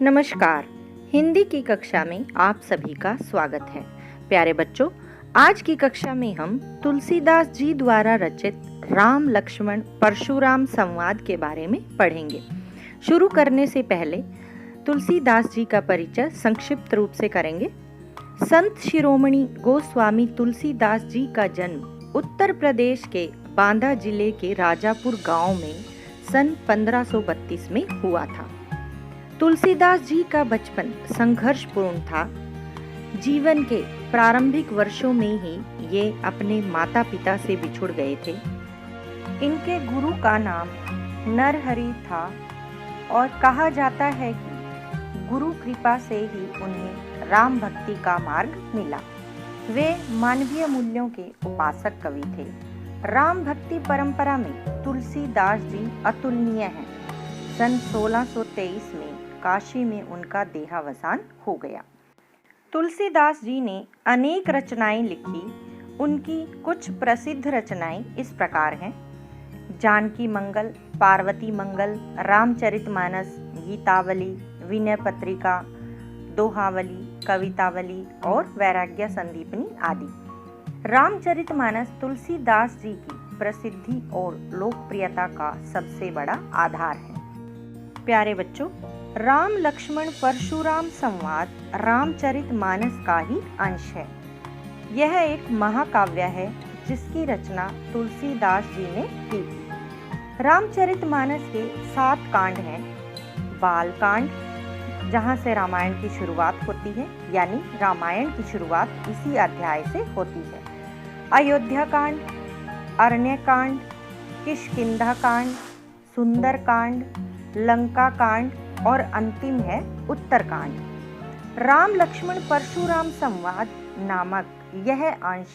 नमस्कार। हिंदी की कक्षा में आप सभी का स्वागत है। प्यारे बच्चों, आज की कक्षा में हम तुलसीदास जी द्वारा रचित राम लक्ष्मण परशुराम संवाद के बारे में पढ़ेंगे। शुरू करने से पहले तुलसीदास जी का परिचय संक्षिप्त रूप से करेंगे। संत शिरोमणि गोस्वामी तुलसीदास जी का जन्म उत्तर प्रदेश के बांदा जिले के राजापुर गांव में सन 1532 में हुआ था। तुलसीदास जी का बचपन संघर्षपूर्ण था। जीवन के प्रारंभिक वर्षों में ही ये अपने माता पिता से बिछुड़ गए थे। इनके गुरु का नाम नरहरि था और कहा जाता है कि गुरु कृपा से ही उन्हें राम भक्ति का मार्ग मिला। वे मानवीय मूल्यों के उपासक कवि थे। राम भक्ति परंपरा में तुलसीदास जी अतुलनीय हैं। सन 1623 में काशी में उनका देहावसान हो गया। तुलसीदास जी ने अनेक रचनाएं लिखी। उनकी कुछ प्रसिद्ध रचनाएं इस प्रकार हैं: जानकी मंगल, पार्वती मंगल, रामचरितमानस, गीतावली, विनय पत्रिका, दोहावली, कवितावली और वैराग्य संदीपनी आदि। रामचरितमानस तुलसीदास जी की प्रसिद्धि और लोकप्रियता का सबसे बड़ा आधार है। प्यारे बच्चों, राम लक्ष्मण परशुराम संवाद रामचरितमानस का ही अंश है। यह एक महाकाव्य है जिसकी रचना तुलसीदास जी ने की थी। रामचरितमानस के 7 कांड हैं। बाल कांड, जहाँ से रामायण की शुरुआत होती है, यानी रामायण की शुरुआत इसी अध्याय से होती है। अयोध्या कांड, अरण्य कांड, किष्किंधा कांड, सुंदर कांड, लंका कांड और अंतिम है उत्तरकांड। राम लक्ष्मण परशुराम संवाद नामक यह अंश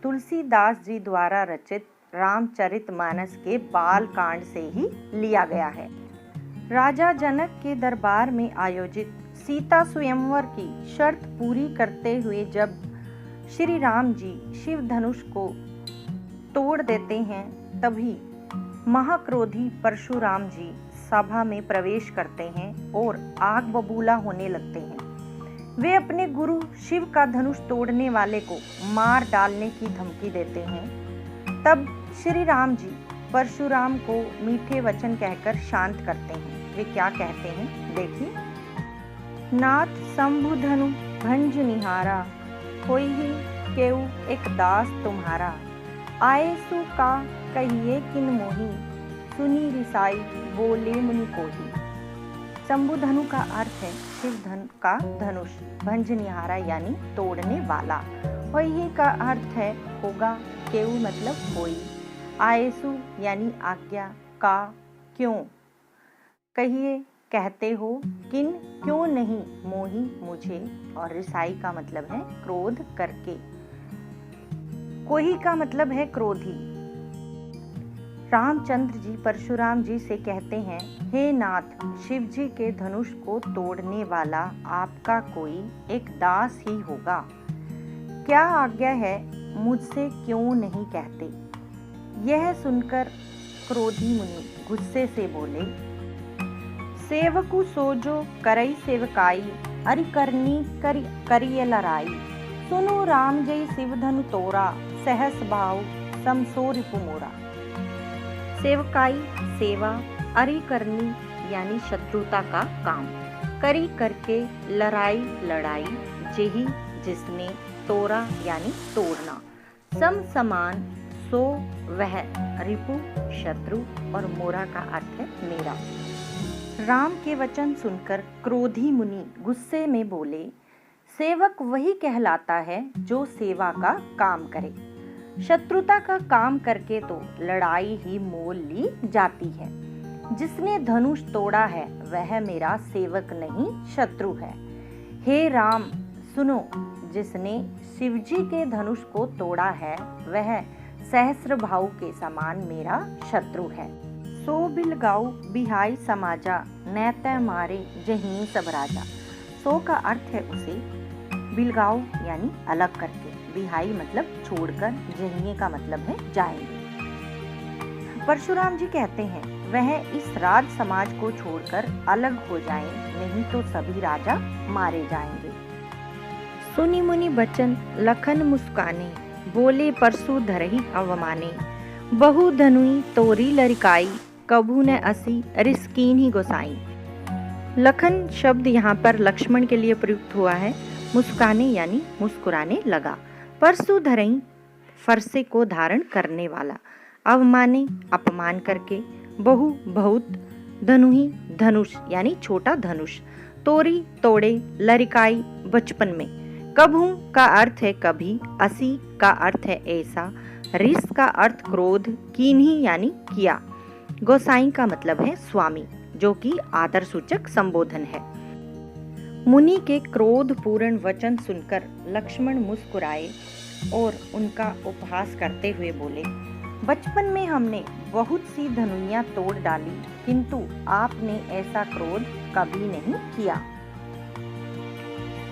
तुलसीदास जी द्वारा रचित रामचरितमानस के बाल कांड से ही लिया गया है। राजा जनक के दरबार में आयोजित सीता स्वयंवर की शर्त पूरी करते हुए जब श्री राम जी शिव धनुष को तोड़ देते हैं, तभी महाक्रोधी परशुराम जी सभा में प्रवेश करते हैं और आग बबूला होने लगते हैं। वे अपने गुरु शिव का धनुष तोड़ने वाले को मार डालने की धमकी देते हैं। तब श्री राम जी परशुराम को मीठे वचन कहकर शांत करते हैं। वे क्या कहते हैं, देखिए। नाथ शंभु धनु भंज निहारा, होई ही केऊ एक दास तुम्हारा, आए सु का कहिए किन मोही, सुनी रिसाई बोले मुनि कोही। शंभु धनु का अर्थ है शिव धन का धनुष, भंज निहारा यानी तोड़ने वाला, होई का अर्थ है होगा, केऊ मतलब कोई, आएसु यानी आज्ञा, का क्यों, कहिए कहते हो, किन क्यों नहीं, मोही मुझे, और रिसाई का मतलब है क्रोध करके, कोही का मतलब है क्रोधी। रामचंद्र जी परशुराम जी से कहते हैं, हे नाथ, शिव जी के धनुष को तोड़ने वाला आपका कोई एक दास ही होगा। क्या आज्ञा है, मुझसे क्यों नहीं कहते। यह सुनकर क्रोधी मुनि गुस्से से बोले, सेवकु सोजो करई सेवकाई, अरि करनी करिय लड़ाई, सुनो राम जय शिव धनु तोरा, सहस भाव समसो रिपु मोरा। सेवकाई सेवा, अरि करनी यानी शत्रुता का काम, करी करके, लड़ाई लड़ाई, जेही जिसने, तोरा यानी तोड़ना, सम समान, सो वह, रिपु शत्रु, और मोरा का अर्थ है मेरा। राम के वचन सुनकर क्रोधी मुनि गुस्से में बोले, सेवक वही कहलाता है जो सेवा का काम करे। शत्रुता का काम करके तो लड़ाई ही मोल ली जाती है। जिसने धनुष तोड़ा है वह मेरा सेवक नहीं शत्रु है। हे राम सुनो, जिसने शिवजी के धनुष को तोड़ा है वह सहस्र भाव के समान मेरा शत्रु है। सो बिलगाऊ बिहाई समाजा, नैते मारे जहीनी सब राजा। सो का अर्थ है उसे, बिलगाऊ यानी अलग करके, बिहाई मतलब छोड़कर, जहिए का मतलब है जाएंगे। परशुराम जी कहते हैं, वह इस राज समाज को छोड़कर अलग हो जाएं, नहीं तो सभी राजा मारे जाएंगे। सुनी मुनि बचन लखन मुस्काने, बोले परसु धरहि अवमाने। बहु धनुई तोरी लरिकाई, कभू न असी रिस्कीन ही गोसाई। लखन शब्द यहाँ पर लक्ष्मण के लिए प्रयुक्त हुआ है। मुस्काने यानी मुस्कुराने लगा। परसु धरई फरसे को धारण करने वाला। अवमाने अपमान करके। बहु बहुत। धनुही धनुष यानी छोटा धनुष। तोरी तोड़े। लरिकाई बचपन में। कभू का अर्थ है कभी। असी का अर्थ है ऐसा। रिस का अर्थ क्रोध। कीन्ही यानी किया। गोसाई का मतलब है स्वामी, जो कि आदर सूचक संबोधन है। मुनि के क्रोध पूर्ण वचन सुनकर लक्ष्मण मुस्कुराए और उनका उपहास करते हुए बोले, बचपन में हमने बहुत सी धनुइयां तोड़ डाली, किंतु आपने ऐसा क्रोध कभी नहीं किया।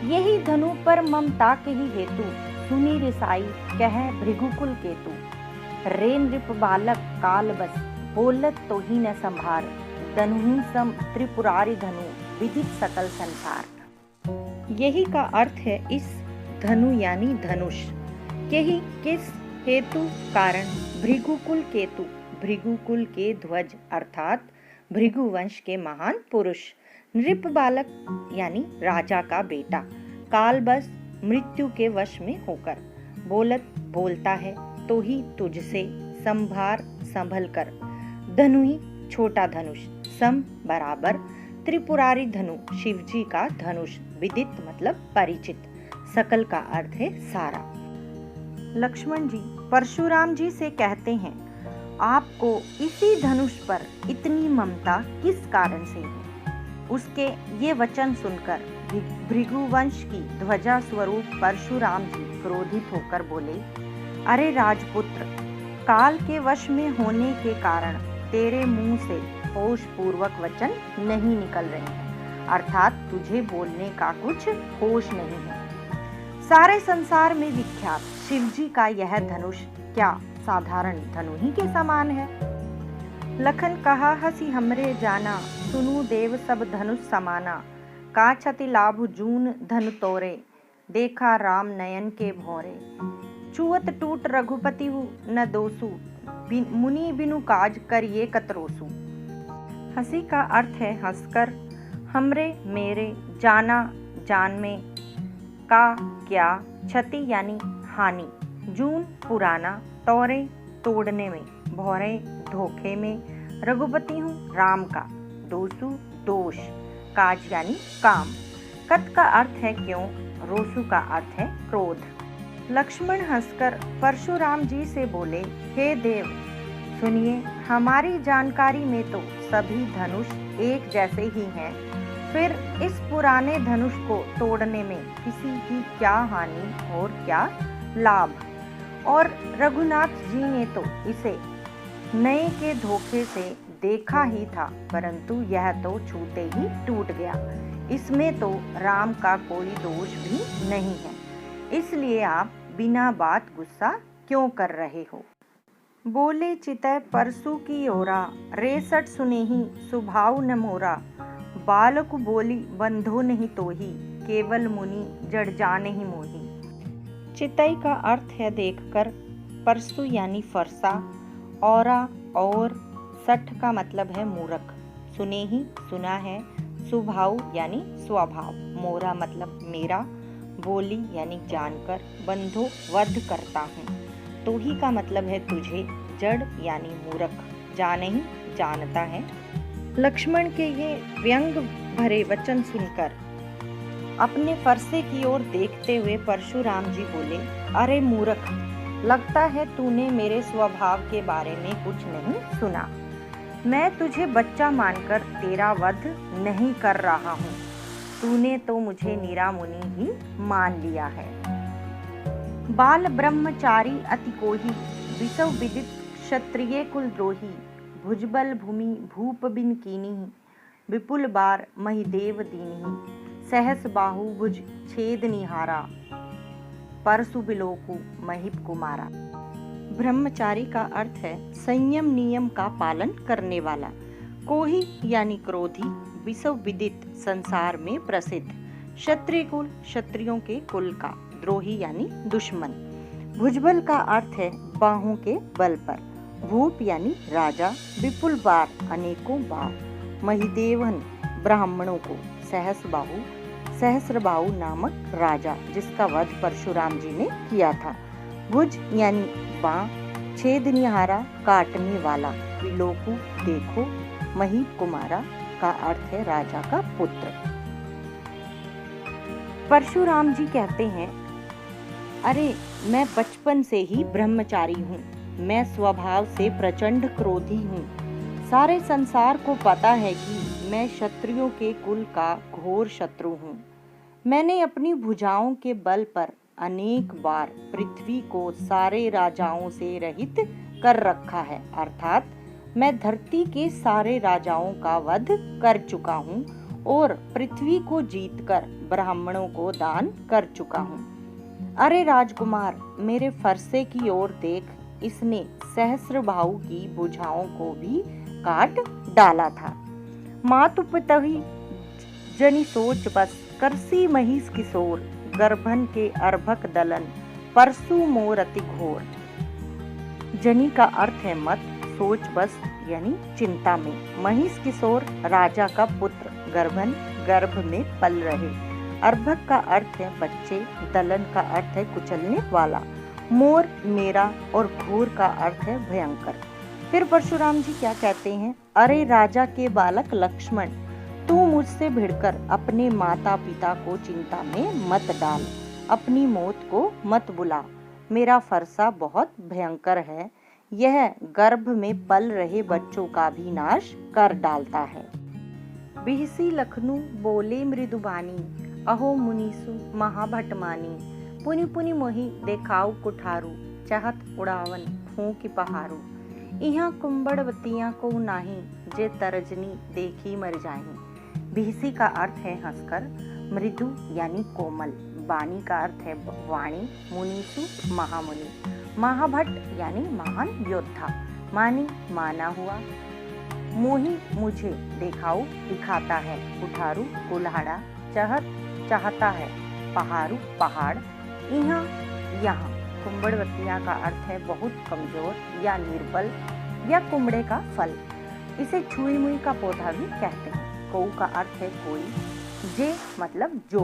यही धनु पर ममता के ही हेतु, सुनी रिसाई कह भृगुकुल केतु। रे नृप बालक काल बस, बोलत तो ही न संभार। धनुहि सम त्रिपुरारी धनु, विदित सकल संसार। यही का अर्थ है इस धनु यानी धनुष के ही किस हेतु कारण भृगुकुल केतु, भृगुकुल के ध्वज अर्थात भृगुवंश के महान पुरुष। नृप बालक यानी राजा का बेटा। कालबस मृत्यु के वश में होकर। बोलत बोलता है तो ही तुझसे। संभार संभल कर। धनुहि छोटा धनुष। सम बराबर। त्रिपुरारी धनु शिवजी का धनुष। विदित मतलब परिचित। सकल का अर्थ है सारा। लक्ष्मण जी परशुराम जी से कहते हैं, आपको इसी धनुष पर इतनी ममता किस कारण से है? उसके ये वचन सुनकर भृगुवंश की ध्वजा स्वरूप परशुराम जी क्रोधित होकर बोले, अरे राजपुत्र, काल के वश में होने के कारण तेरे मुंह से होश पूर्वक वचन नहीं निकल रहे हैं, अर्थात तुझे बोलने का कुछ होश नहीं है। सारे संसार में विख्यात शिवजी का यह धनुष क्या साधारण धनु ही के समान है? लखन कहा हसी हमरे जाना, सुनु देव सब धनुष समाना। का छति लाभ जून धनु तोरे, देखा राम नयन के भोरे। छुअत टूट रघुपति हूँ न दोसु, मुनि बिनु काज करिए कतरोसु। हंसी का अर्थ है हंसकर। हमरे मेरे, जाना जान में, का क्या, क्षति यानी हानि, जून पुराना, तोरे तोड़ने में, भौरे धोखे में, रघुपति हूँ राम का, दोसु दोष, काज यानी काम, कत का अर्थ है क्यों, रोसु का अर्थ है क्रोध। लक्ष्मण हंसकर परशुराम जी से बोले, हे देव सुनिए, हमारी जानकारी में तो सभी धनुष एक जैसे ही हैं। फिर इस पुराने धनुष को तोड़ने में किसी की क्या हानि और क्या लाभ? और रघुनाथ जी ने तो इसे नए के धोखे से देखा ही था, परंतु यह तो छूते ही टूट गया। इसमें तो राम का कोई दोष भी नहीं है, इसलिए आप बिना बात गुस्सा क्यों कर रहे हो? बोले चितय परसु की ओरा, रेसठ सुनेही सुभाव न मोरा। बालक बोली बंधो नहीं तोही, केवल मुनि जड़ जाने ही मोही। चितई का अर्थ है देखकर, परसु यानी फरसा, औरा और, सठ का मतलब है मूर्ख, सुनेही सुना है, सुभाव यानी स्वभाव, मोरा मतलब मेरा, बोली यानी जानकर, बंधो वध करता हूँ, तो ही का मतलब है तुझे, जड़ यानी मूर्ख, जाने ही जानता है। लक्ष्मण के ये व्यंग भरे वचन सुनकर अपने फरसे की ओर देखते हुए परशुराम जी बोले, अरे मूर्ख, लगता है तूने मेरे स्वभाव के बारे में कुछ नहीं सुना। मैं तुझे बच्चा मानकर तेरा वध नहीं कर रहा हूँ, तूने तो मुझे नीरा मुनि ही मान लिया है। बाल ब्रह्मचारी अति कोही, विसव विदित क्षत्रिय कुल द्रोही। भुजबल भूमि भूप बिन कीनी, विपुल बार महिदेव दीनी। सहस बाहु भुज छेद निहारा, परसु बिलोकु महिप कुमारा। ब्रह्मचारी का अर्थ है संयम नियम का पालन करने वाला। कोही यानी क्रोधी, विश्व विदित संसार में प्रसिद्ध, क्षत्रिय कुल क्षत्रियों के कुल का, द्रोही यानी दुश्मन। भुजबल का अर्थ है बाहों के बल पर, भूप यानी राजा, विपुल बार अनेकों बार, महिदेवन ब्राह्मणों को, सहस्रबाहु नामक राजा जिसका वध परशुराम जी ने किया था। भुज यानी बाँ, छेदनिहारा काटने वाला, विलोकु देखो, मही कुमारा का अर्थ है राजा का पुत्र। परशुराम जी कहते हैं, अरे मैं बचपन से ही ब्रह्मचारी हूँ, मैं स्वभाव से प्रचंड क्रोधी हूँ। सारे संसार को पता है कि मैं क्षत्रियों के कुल का घोर शत्रु हूँ। मैंने अपनी भुजाओं के बल पर अनेक बार पृथ्वी को सारे राजाओं से रहित कर रखा है, अर्थात मैं धरती के सारे राजाओं का वध कर चुका हूँ और पृथ्वी को जीतकर ब्राह्मणों को दान कर चुका हूँ। अरे राजकुमार, मेरे फरसे की ओर देख, इसने सहस्रबाहु की भुजाओं को भी काट डाला था। मातु पितहि जनि सोच बस, करसी महिष किशोर, गर्भन के अर्भक दलन, परसु मोर अति घोर। जनि का अर्थ है मत, सोच बस यानी चिंता में, महिष किशोर राजा का पुत्र, गर्भन गर्भ में पल रहे, अर्भक का अर्थ है बच्चे, दलन का अर्थ है कुचलने वाला, मोर मेरा, और घोर का अर्थ है भयंकर। फिर परशुराम जी क्या कहते हैं, अरे राजा के बालक लक्ष्मण, तू मुझसे भिड़कर अपने माता पिता को चिंता में मत डाल, अपनी मौत को मत बुला, मेरा फरसा बहुत भयंकर है, यह गर्भ में पल रहे बच्चों का भी नाश कर डालता है। बिहसी लखनू बोले मृदुबानी, अहो मुनीसु महाभटमानी, पुनि पुनि मोहि देखाऊ कुठारू, चाहत उड़ावन फूंक पहारू, इहाँ कुंबड़वतियाँ को नाही, जे तरजनी देखी मर जाही। बिहसी का अर्थ है हंसकर, मृदु यानी कोमल, बानी का अर्थ है वाणी, मुनीसु महामुनि, महाभट्ट यानी महान योद्धा, मानी माना हुआ, मोही मुझे देखाऊ दिखाता है, कुठारू कुल्हाड़ा, चाहत चाहता है, पहाड़ू पहाड़, यहाँ यहाँ। कुंबड़वतिया का अर्थ है बहुत कमजोर या निर्बल या कुमड़े का फल, इसे छुई मुई का पौधा भी कहते हैं। कऊ का अर्थ है कोई, जे मतलब जो,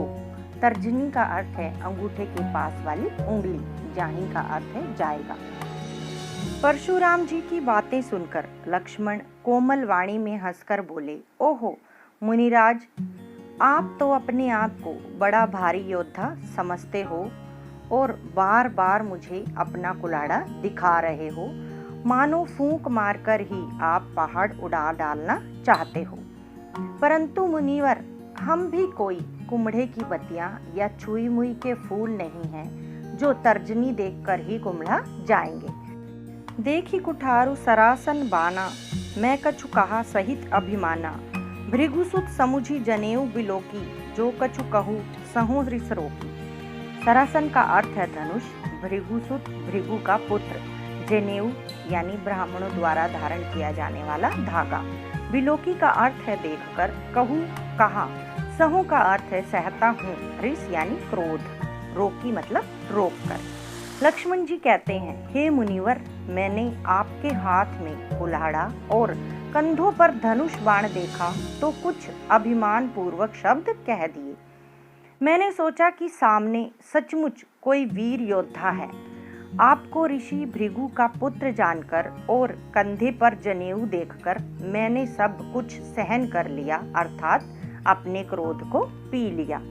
तर्जनी का अर्थ है अंगूठे के पास वाली उंगली, जाही का अर्थ है जाएगा। परशुराम जी की बातें सुनकर लक्ष्मण कोमल वाणी में हंसकर बोले, ओहो मुनिराज, आप तो अपने आप को बड़ा भारी योद्धा समझते हो और बार बार मुझे अपना कुल्हाड़ा दिखा रहे हो, मानो फूंक मारकर ही आप पहाड़ उड़ा डालना चाहते हो। परंतु मुनिवर, हम भी कोई कुम्हड़े की बत्तियां या छुई मुई के फूल नहीं हैं जो तर्जनी देखकर ही कुम्हड़ा जाएंगे। देखी कुठारू सरासन बाना, मैं कछु कहा सहित अभिमाना, भृगुसुत समुझी जनेऊ बिलोकी, जो कछु कहूँ सहु रिस रोकी। सरासन का अर्थ है धनुष, भृगुसुत भृगु का पुत्र, जनेऊ यानी ब्राह्मणों द्वारा धारण किया जाने वाला धागा, बिलोकी का अर्थ है देखकर, कहूँ कहा, सहु का अर्थ है सहता हूँ, रिस यानी क्रोध, रोकी मतलब रोक कर। लक्ष्मण जी कहते हैं, हे मुनिवर, मैंने आपके हाथ में कुल्हाड़ा और कंधों पर धनुष बाण देखा तो कुछ अभिमान पूर्वक शब्द कह दिए। मैंने सोचा कि सामने सचमुच कोई वीर योद्धा है। आपको ऋषि भृगु का पुत्र जानकर और कंधे पर जनेऊ देखकर मैंने सब कुछ सहन कर लिया, अर्थात अपने क्रोध को पी लिया।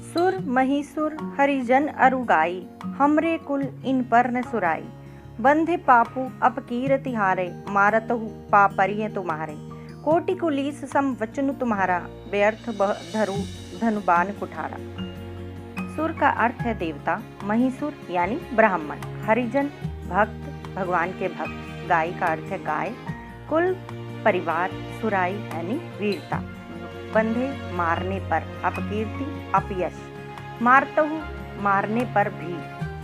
सुर महिसुर हरिजन अरुगाई, हमरे कुल इन पर न सुराई, बंधे पापू अपकीर तिहारे, मारतहु पापरिय तुम्हारे, कोटि कुलीस सम वचनु तुम्हारा, व्यर्थ धरु धनुबान कुठारा। सुर का अर्थ है देवता, महिसुर यानी ब्राह्मण, हरिजन भक्त भगवान के भक्त, गाय का अर्थ है गाय, कुल परिवार, सुराई यानी वीरता, बंधे मारने पर, अपकीर्ति अपयश, मारतहु मारने पर भी,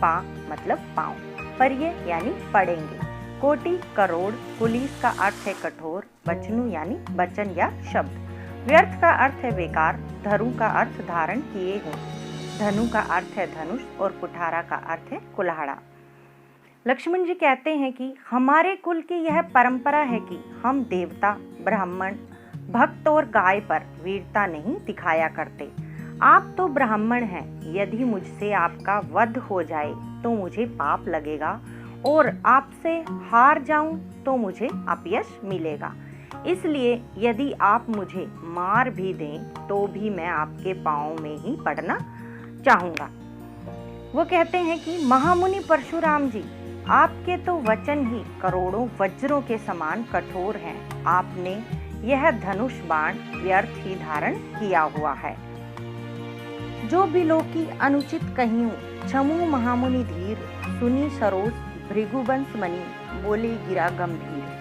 पा मतलब पाँव, परिये यानी पड़ेंगे, कोटि करोड़, पुलिस का अर्थ है कठोर, बचनु यानी वचन या शब्द, व्यर्थ का अर्थ है बेकार, धरु का अर्थ धारण किए हो, धनु का अर्थ है धनुष और कुठारा का अर्थ है कुल्हाड़ा। लक्ष्मण जी कहते हैं कि हमारे कुल की यह परंपरा है कि हम देवता, ब्राह्मण, भक्त और गाय पर वीरता नहीं दिखाया करते। आप तो ब्राह्मण हैं, यदि मुझसे आपका वध हो जाए तो मुझे पाप लगेगा और आपसे हार जाऊं तो मुझे अपयश मिलेगा। इसलिए यदि आप मुझे मार भी दें तो भी मैं आपके पांव में ही पड़ना चाहूंगा। वो कहते हैं कि महामुनि परशुराम जी, आपके तो वचन ही करोड़ों वज्रों के समान कठोर हैं। आपने यह धनुष बाण व्यर्थ ही धारण किया हुआ है। जो बिलोकी अनुचित कहियूं, छमु महामुनि धीर, सुनी सरोज भृगुवंश मणि, बोले गिरा गंभीर।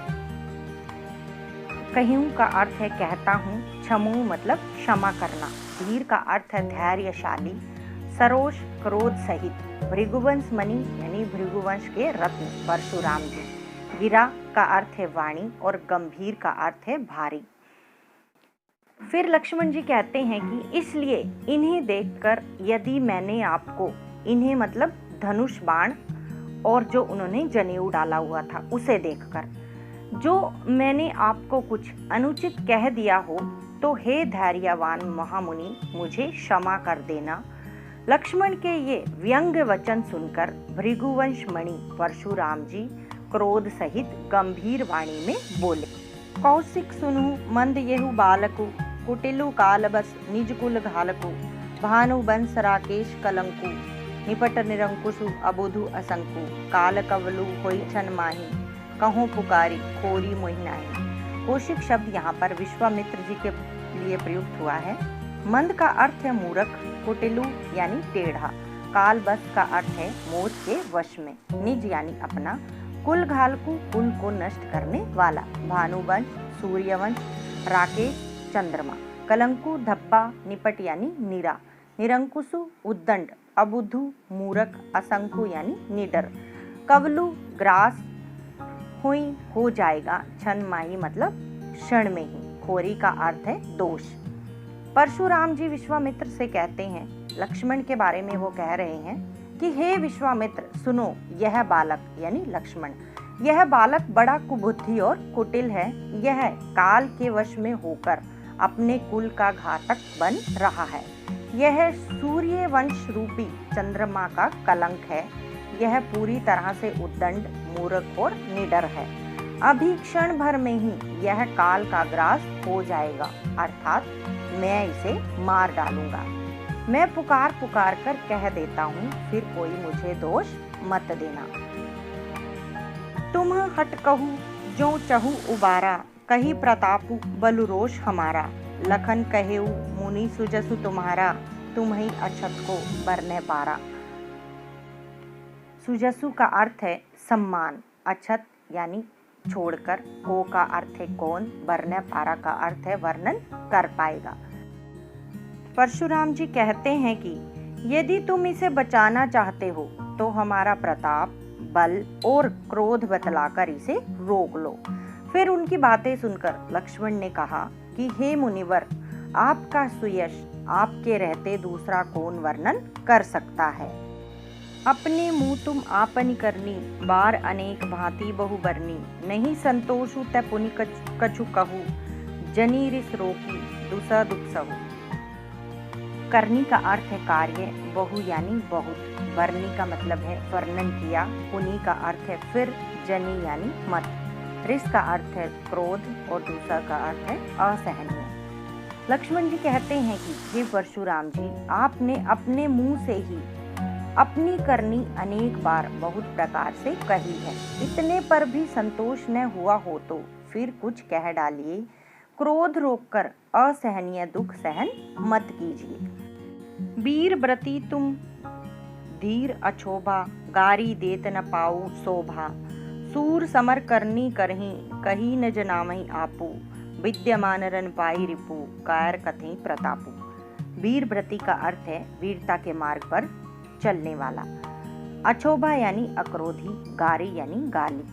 कहियूं का अर्थ है कहता हूँ, छमु मतलब क्षमा करना, धीर का अर्थ है धैर्यशाली, सरोज क्रोध सहित, भृगुवंश मणि यानी भृगुवंश के रत्न परशुराम जी, गिरा का अर्थ है वाणी और गंभीर का अर्थ है भारी। फिर लक्ष्मण जी कहते हैं कि इसलिए इन्हें देखकर यदि मैंने आपको, इन्हें मतलब धनुष बाण और जो उन्होंने जनेऊ डाला हुआ था उसे देखकर, जो मैंने आपको कुछ अनुचित कह दिया हो तो हे धैर्यवान महामुनि मुझे क्षमा कर देना। लक्ष्मण के ये व्यंग्य वचन सुनकर भृगुवंश मणि परशुराम जी क्रोध सहित गंभीर वाणी में बोले, कौशिक सुनु मंद येहु बालकु, कुटिलु कालबस निज कुल घालकु, भानु बंस राकेश कलंकु, निपट निरंकुशु अबोधु असंकु, काल कवलु होई छन माही, कहो पुकारी खोरी मोहि नाही। कौशिक शब्द यहाँ पर विश्वामित्र जी के लिए प्रयुक्त हुआ है। मंद का अर्थ है मूर्ख, कुटिलु यानी टेढ़ा, काल बस का अर्थ है मोह के वश में, निज यानी अपना, कुल घालकु कुल को नष्ट करने वाला, भानुवंश सूर्यवंश, राकेश चंद्रमा, कलंकु धब्बा, निपट यानी नीरा, निरंकुशु उद्दंड, अबुद्धु मूर्ख, असंकु यानी निडर, कवलु ग्रास, हुई हो जाएगा, छन माही मतलब क्षण में ही, खोरी का अर्थ है दोष। परशुराम जी विश्वामित्र से कहते हैं, लक्ष्मण के बारे में वो कह रहे हैं कि हे विश्वामित्र सुनो, यह बालक यानी लक्ष्मण, यह बालक बड़ा कुबुद्धि और कुटिल है। यह काल के वश में होकर अपने कुल का घातक बन रहा है। यह सूर्य वंश रूपी चंद्रमा का कलंक है। यह पूरी तरह से उद्दंड, मूर्ख और निडर है। अभी क्षण भर में ही यह काल का ग्रास हो जाएगा, अर्थात मैं इसे मार डालूंगा। मैं पुकार पुकार कर कह देता हूँ, फिर कोई मुझे दोष मत देना। तुम हट कहू जो चहु उबारा, कही प्रतापु बलु रोष हमारा, लखन कहेऊ मुनि सुजसु तुम्हारा, तुम ही अछत को बरने पारा। सुजसु का अर्थ है सम्मान, अछत यानी छोड़कर, को का अर्थ है कौन, बरने पारा का अर्थ है वर्णन कर पाएगा। परशुराम जी कहते हैं कि यदि तुम इसे बचाना चाहते हो तो हमारा प्रताप, बल और क्रोध बतलाकर इसे रोक लो। फिर उनकी बातें सुनकर लक्ष्मण ने कहा कि हे मुनिवर, आपका सुयश आपके रहते दूसरा कौन वर्णन कर सकता है। अपने मुंह तुम आपनी करनी, बार अनेक भांति बहु बरनी, नहीं संतोषु तै पुनि कछु कहू, जनी रिस रोकी दुसा दुख सहु। करनी का अर्थ है कार्य, बहु यानी बहुत, बरनी का मतलब है वर्णन किया, पुनि का अर्थ है फिर, जनी यानी मत, रिस का अर्थ है क्रोध और दूसरा का अर्थ है असहनीय। लक्ष्मण जी कहते हैं कि हे परशुराम जी, आपने अपने मुंह से ही अपनी करनी अनेक बार बहुत प्रकार से कही है, इतने पर भी संतोष न हुआ हो तो फिर कुछ कह डालिए। क्रोध रोककर असहनीय दुख सहन मत कीजिए। वीर व्रती तुम धीर अछोभा, गारी देत न पाऊ शोभा, सूर समर करनी करही, कही न जनामहि आपू, विद्यमान रन पाई रिपु, कायर कथई प्रतापू। वीर व्रती का अर्थ है वीरता के मार्ग पर चलने वाला। अछोभा यानी अक्रोधी, गारी यानी गाली,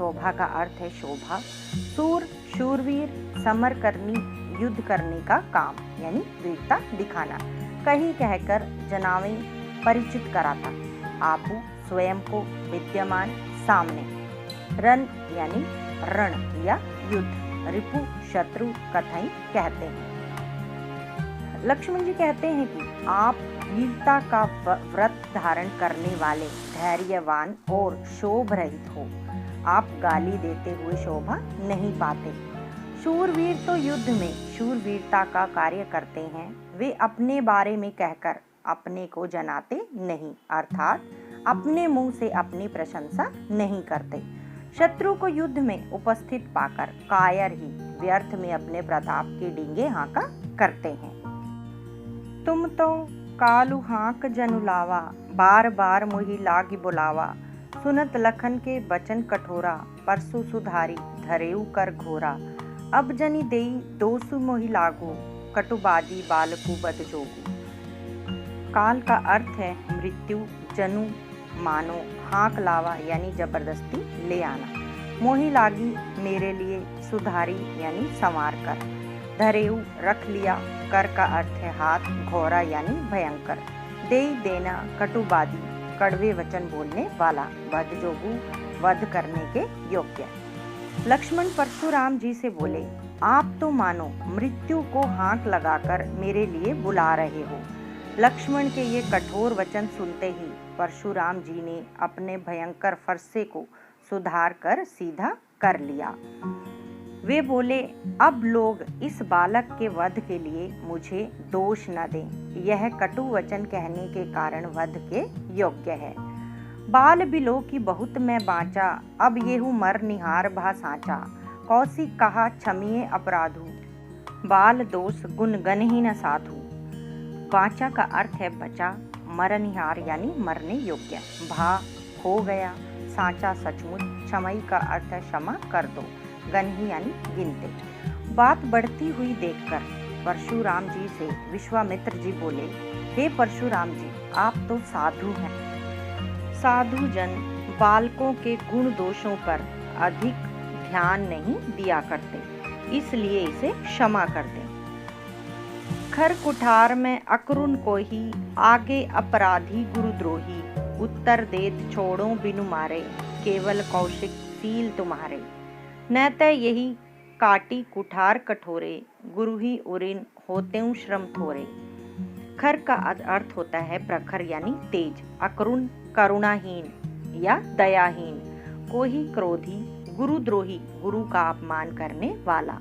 शोभा का अर्थ है शोभा। सूर शूरवीर, समर करनी, युद्ध करने का काम यानी वीरता दिखाना। कही कहकर जनावे परिचित कराता। आपू स्वयं को, विद्यमान सामने। रण यानी रण या युद्ध। रिपु शत्रु कथई कहते हैं। लक्ष्मण जी कहते हैं कि आप वीरता का व्रत धारण करने वाले, धैर्यवान और शोभ रहित हो। आप गाली देते हुए शोभा नहीं पाते। शूरवीर तो युद्ध में शूरवीरता का कार्य करते हैं। वे अपने बारे में कहकर अपने को जनाते नहीं, अर्थात अपने मुंह से अपनी प्रशंसा नहीं करते। शत्रु को युद्ध में उपस्थित पाकर कायर ही व्यर्थ में अपने प्रताप के डींगे हाँका करते हैं। तुम तो कालू हाँक जनुलावा, बार बार मोहि लागी बुलावा। सुनत लखन के बचन कठोरा, परसु सुधारी धरेऊ कर घोरा। अब जनि देई दोसु मोहि लागू, कटुबादी बालकु बद जोगू। काल का अर्थ है मृत्यु, जनु मानो, हाँक लावा यानी जबरदस्ती ले आना। मोहि लागी मेरे लिए, सुधारी यानी संवार कर। धरेऊ रख लिया, कर का अर्थ है हाथ, घोरा यानी भयंकर। देई देना, कटुबादी कड़वे वचन बोलने वाला। वध जोगू वध करने के योग्य। लक्ष्मण परशुराम जी से बोले, आप तो मानो मृत्यु को हाँक लगाकर मेरे लिए बुला रहे हो। लक्ष्मण के ये कठोर वचन सुनते ही परशुराम जी ने अपने भयंकर फरसे को सुधार कर सीधा कर लिया। वे बोले, अब लोग इस बालक के वध के लिए मुझे दोष न दें। यह कटु वचन कहने के कारण वध के योग्य है। बाल बिलो की बहुत मैं बाँचा, अब येहू मर निहार भा साँचा। कौशिक कहा क्षमिए अपराधु, बाल दोष गुण गण ही न साधु। बाँचा का अर्थ है बचा, मरनिहार यानी मरने योग्य। भा हो गया, साँचा सचमुच, क्षमई का अर्थ है क्षमा कर दो, गणही यानी गिनते। बात बढ़ती हुई देखकर परशुराम जी से विश्वामित्र जी बोले, हे परशुराम जी, आप तो साधु हैं। साधु जन बालकों के गुण दोषों पर अधिक ध्यान नहीं दिया करते, इसलिए इसे क्षमा कर दें। खर कुठार में अकरुण को ही, आगे अपराधी गुरुद्रोही। उत्तर देत छोड़ो बिनु मारे, केवल कौशिक सील तुम्हारे। न तय यही काटी कुठार कठोरे, गुरु ही उरिन होतें श्रम थोरे। खर का अर्थ होता है प्रखर यानी तेज। अकरुण करुणाहीन या दयाहीन। कोही क्रोधी, गुरुद्रोही गुरु का अपमान करने वाला।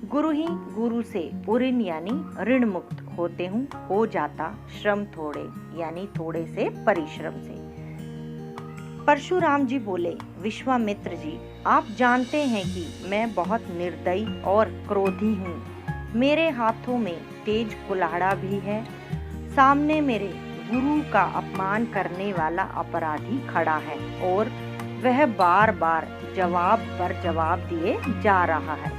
गुरु ही गुरु से उरिन यानी ऋण मुक्त होते हूँ हो जाता, श्रम थोड़े यानी थोड़े से परिश्रम से। परशुराम जी बोले, विश्वामित्र जी, आप जानते हैं कि मैं बहुत निर्दयी और क्रोधी हूँ। मेरे हाथों में तेज कुल्हाड़ा भी है। सामने मेरे गुरु का अपमान करने वाला अपराधी खड़ा है और वह बार बार जवाब पर जवाब दिए जा रहा है।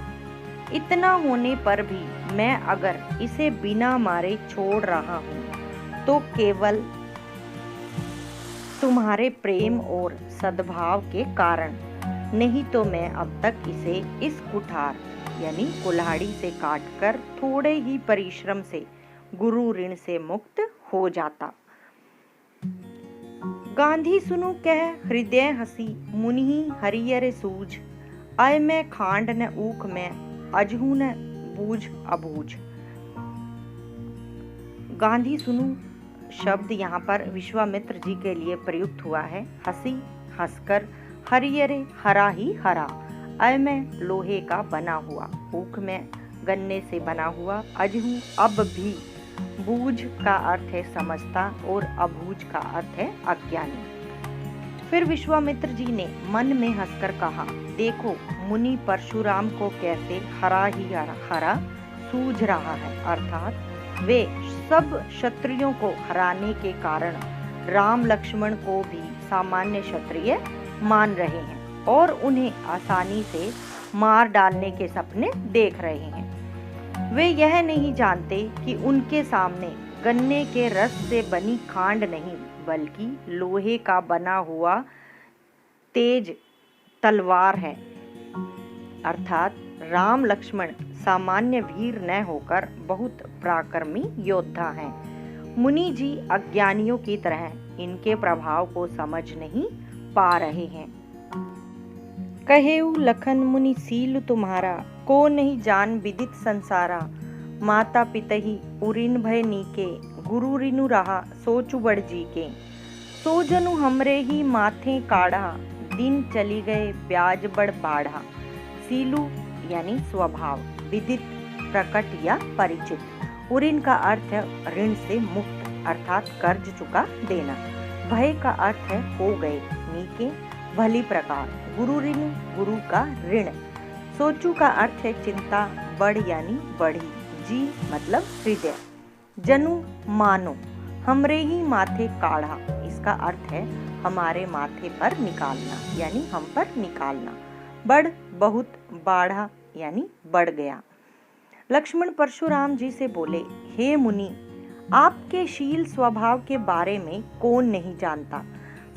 इतना होने पर भी मैं अगर इसे बिना मारे छोड़ रहा हूँ तो केवल तुम्हारे प्रेम और सद्भाव के कारण, नहीं तो मैं अब तक इसे इस कुठार यानी कुल्हाड़ी से काटकर थोड़े ही परिश्रम से गुरु ऋण से मुक्त हो जाता। गांधी सुनु कह हृदय हसी, मुनि हरियर सूझ। आय मैं खांड न ऊख में, अजहू न बूझ अबूझ। गांधी सुनु शब्द यहाँ पर विश्वामित्र जी के लिए प्रयुक्त हुआ है। हंसी हंसकर, हरियरे हरा ही हरा, अय में लोहे का बना हुआ, ऊख में गन्ने से बना हुआ, अजहू अब भी, बूझ का अर्थ है समझता और अबूझ का अर्थ है अज्ञानी। फिर विश्वामित्र जी ने मन में हंसकर कहा, देखो मुनि परशुराम को कैसे हरा ही हरा सूझ रहा है, अर्थात वे सब क्षत्रियों को हराने के कारण राम लक्ष्मण को भी सामान्य क्षत्रिय मान रहे हैं और उन्हें आसानी से मार डालने के सपने देख रहे हैं। वे यह नहीं जानते कि उनके सामने गन्ने के रस से बनी खांड नहीं बल्कि लोहे का बना हुआ तेज तलवार है, अर्थात राम लक्ष्मण सामान्य वीर न होकर बहुत पराक्रमी योद्धा हैं। मुनि जी अज्ञानियों की तरह इनके प्रभाव को समझ नहीं पा रहे हैं। कहेउ लखन मुनि सील तुम्हारा, को नहीं जान विदित संसारा। माता पितहि उरिन भय नीके, गुरु रिनु रहा सोचु बड़ जी के। सो जनु हमरे ही माथे काढ़ा, दिन चली गए ब्याज बड़ बाढ़ा। सीलु यानी स्वभाव, विदित प्रकट या परिचित। उरिन का अर्थ है ऋण से मुक्त अर्थात कर्ज चुका देना। भय का अर्थ है हो गए, नीके भली प्रकार। गुरु ऋण गुरु का ऋण। सोचू का अर्थ है चिंता, बढ़ यानी बढ़ी। जी मतलब हृदय। जनु मानो, हमरे ही माथे काढ़ा, इसका अर्थ है हमारे माथे पर निकालना यानी हम पर निकालना। बढ़ बहुत, बाढ़ा यानी बढ़ गया। लक्ष्मण परशुराम जी से बोले, हे मुनि, आपके शील स्वभाव के बारे में कौन नहीं जानता।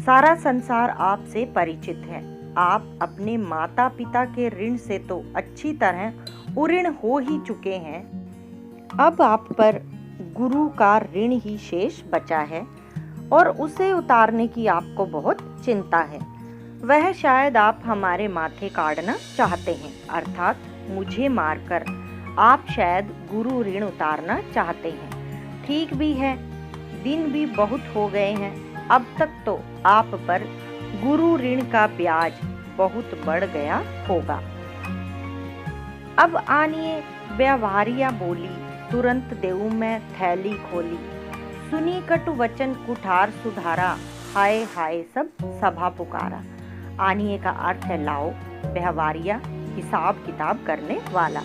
सारा संसार आपसे परिचित है। आप अपने माता पिता के ऋण से तो अच्छी तरह उऋण हो ही चुके हैं। अब आप पर गुरु का ऋण ही शेष बचा है और उसे उतारने की आपको बहुत चिंता है। वह शायद आप हमारे माथे काटना चाहते हैं, अर्थात मुझे मारकर आप शायद गुरु ऋण उतारना चाहते हैं। ठीक भी है, दिन भी बहुत हो गए हैं। अब तक तो आप पर गुरु ऋण का ब्याज बहुत बढ़ गया होगा। अब आनिए व्यवहारिया बोली, तुरंत देऊ मैं थैली खोली। सुनी कटु वचन कुठार सुधारा, हाय हाय सब सभा पुकारा। आनिए का अर्थ है लाओ, व्यवहारिया हिसाब किताब करने वाला।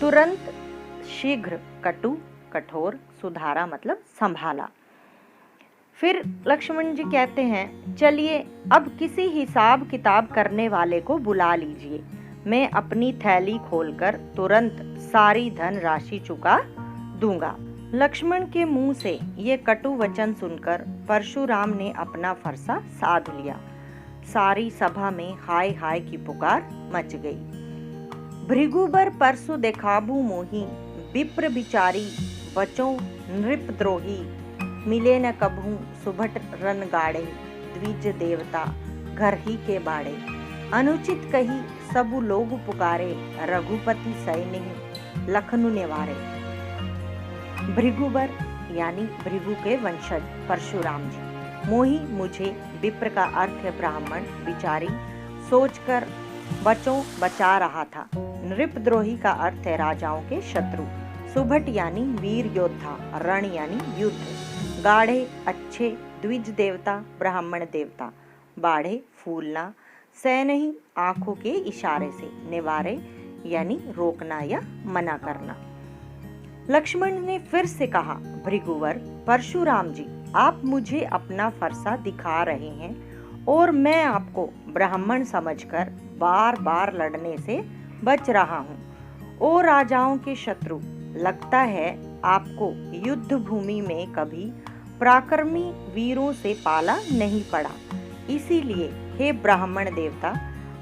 तुरंत शीघ्र, कटु कठोर, सुधारा मतलब संभाला। फिर लक्ष्मण जी कहते हैं, चलिए अब किसी हिसाब किताब करने वाले को बुला लीजिए। मैं अपनी थैली खोलकर तुरंत सारी धन राशि चुका दूंगा। लक्ष्मण के मुंह से ये कटु वचन सुनकर परशुराम ने अपना फरसा साध लिया। सारी सभा में हाय हाय की पुकार मच गई। भृगुबर परसु देखाबू मोही, विप्र बिचारी बचो नृपद्रोही। मिले न कभू सुभट रन गाड़े, द्विज देवता घर ही के बाड़े। अनुचित कही सबु लोग पुकारे, रघुपति सै नहीं लखनु निवारे। भृगुबर यानी भृगु के वंशज परशुराम जी। मोही मुझे, विप्र का अर्थ है ब्राह्मण, बिचारी सोचकर बचों बचा रहा था। नृपद्रोही का अर्थ है राजाओं के शत्रु। सुभट यानी वीर योद्धा, रण यानी युद्ध। गाढ़े अच्छे, द्विज देवता ब्राह्मण देवता। बाढ़े फूलना, सैन ही आंखों के इशारे से। निवारे यानी रोकना या मना करना। लक्ष्मण ने फिर से कहा, भृगुवर परशुराम जी, आप मुझे अपना फरसा दिखा रहे हैं और मैं आपको ब्राह्मण समझकर बार बार लड़ने से बच रहा हूँ। ओ राजाओं के शत्रु, लगता है आपको युद्ध भूमि में कभी पराक्रमी वीरों से पाला नहीं पड़ा। इसीलिए हे ब्राह्मण देवता,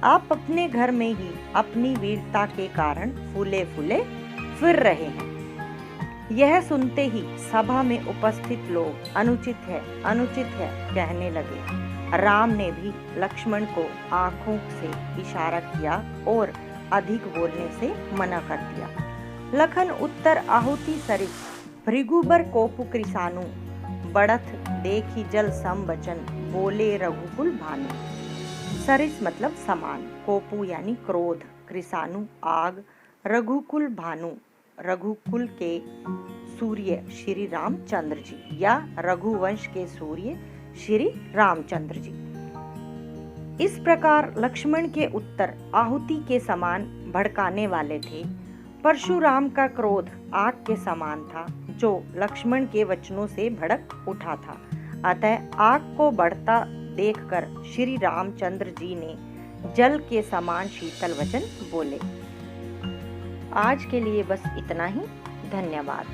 आप अपने घर में ही अपनी वीरता के कारण फूले फूले फिर रहे हैं। यह सुनते ही सभा में उपस्थित लोग अनुचित है कहने लगे। राम ने भी लक्ष्मण को आंखों से इशारा किया और अधिक बोलने से मना कर दिया। लखन उत्तर आहुति सरिस, भृगुबर कोपु कृसानु। बढ़त देखी जल सम बचन, बोले रघुकुल भानु। सरिस मतलब समान, कोपु यानी क्रोध, कृसानु आग, रघुकुल भानु रघुकुल के सूर्य श्री रामचंद्र जी या रघुवंश के सूर्य श्री रामचंद्र जी। इस प्रकार लक्ष्मण के उत्तर आहुति के समान भड़काने वाले थे। परशुराम का क्रोध आग के समान था जो लक्ष्मण के वचनों से भड़क उठा था। अतः आग को बढ़ता देखकर श्री रामचंद्र जी ने जल के समान शीतल वचन बोले। आज के लिए बस इतना ही। धन्यवाद।